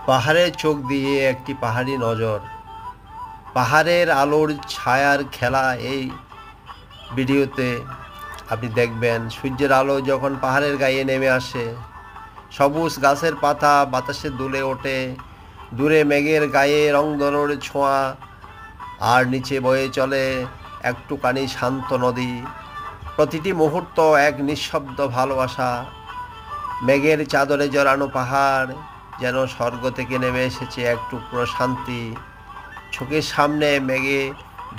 পাহাড়ের চোখ দিয়ে একটি পাহাড়ি নজর। পাহাড়ের আলোর ছায়ার খেলা এই ভিডিওতে আপনি দেখবেন। সূর্যের আলো যখন পাহাড়ের গায়ে নেমে আসে, সবুজ গাছের পাতা বাতাসে দুলে ওঠে, দূরে মেঘের গায়ে রংধনুর ছোঁয়া, আর নিচে বয়ে চলে একটুখানি শান্ত নদী। প্রতিটি মুহূর্ত এক নিঃশব্দ ভালোবাসা। মেঘের চাদরে জড়ানো পাহাড় যেন স্বর্গ থেকে নেমে এসেছে এক টুকরো শান্তি। চোখের সামনে মেঘে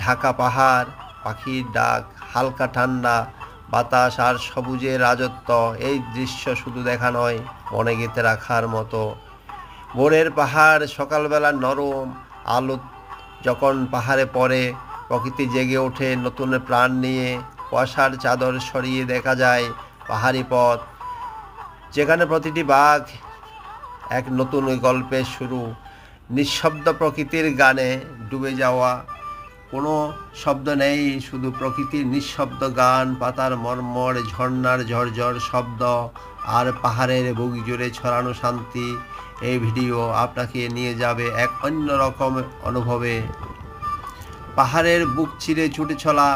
ঢাকা পাহাড়, পাখির ডাক, হালকা ঠান্ডা বাতাস আর সবুজের রাজত্ব। এই দৃশ্য শুধু দেখা নয়, মনে গেঁথে রাখার মতো। ভোরের পাহাড়, সকালবেলা নরম আলো যখন পাহাড়ে পড়ে, প্রকৃতি জেগে ওঠে নতুন প্রাণ নিয়ে। কুয়াশার চাদর সরিয়ে দেখা যায় পাহাড়ি পথ, যেখানে প্রতিটি বাঘ এক নতুন গল্পের শুরু। নিঃশব্দ প্রকৃতির গানে ডুবে যাওয়া, কোনো শব্দ নেই, শুধু প্রকৃতির নিঃশব্দ গান, পাতার মর্মর, ঝর্ণার ঝরঝর শব্দ আর পাহাড়ের বুক জুড়ে ছড়ানো শান্তি। এই ভিডিও আপনাকে নিয়ে যাবে এক অন্য রকম অনুভবে। পাহাড়ের বুক চিরে ছুটে চলা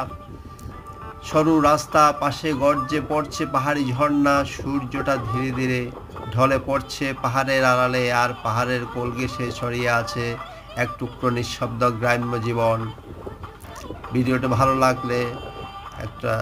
সরু রাস্তা, পাশে গর্জে পড়ছে পাহাড়ি ঝর্ণা, সূর্যটা ধীরে ধীরে ঢলে পড়ছে পাহাড়ের আড়ালে, আর পাহাড়ের কোল ঘেঁষে ছড়িয়ে আছে এক টুকরো নিঃশব্দ গ্রাম্য জীবন। ভিডিওটা ভালো লাগলে একটা